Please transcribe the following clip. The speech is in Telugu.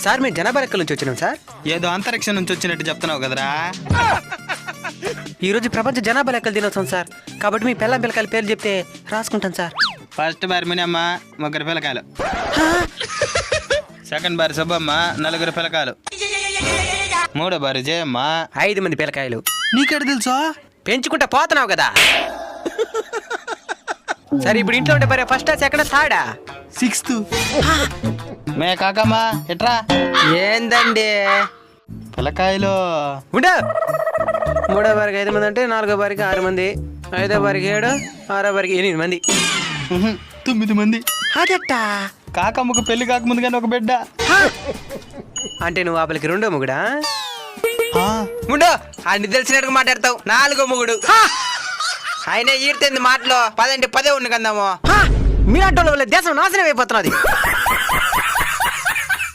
సార్ మేము జనాభా లెక్కల నుంచి వచ్చినాం సార్. ఏదో అంతరిక్షం నుంచి వచ్చినట్టు చెప్తున్నావు కదరా. ఈ రోజు ప్రపంచ జనాభా లెక్కలు దినోత్సవం సార్. కాబట్టి మీ పిల్ల పిల్లకాయల పేర్లు చెప్తే రాసుకుంటాను సార్. ఫస్ట్ బారి మినమ్మ 3 పిల్లకాయలు, సెకండ్ బారి సుబ్బమ్మ 4 పిల్లకాయలు, మూడో బారి జయమ్మ 5 మంది పిల్లకాయలు. నీకెడ తెలుసా? పెంచుకుంటా పోతున్నావు కదా. సరే ఇప్పుడు ఇంట్లో ఉంటే మరి ఫస్ట్ సెకండ్ థర్డా 6th. మే కాకమ్మ ఎట్రా. ఏందండి పిల్లకాయలు ఉండు. 3వ బారికి 5 మంది అంటే 4వ బారికి 6 మంది, 5వ బారికి 7, 6వ బారికి 8 మంది. 9 మంది. అదట్టా కాకమ్మకు పెళ్లి కాకముందు కానీ ఒక బిడ్డ. అంటే నువ్వు ఆపలికి 2వ మొగుడా? ముండు అన్ని తెలిసినట్టుగా మాట్లాడతావు. 4వ మొగుడు. ఆయన ఈడుతుంది మాటలో 10 అంటే 10 ఉండి కందాము. మీలాంటి వాళ్ళ దేశం నాశనం అయిపోతున్నది.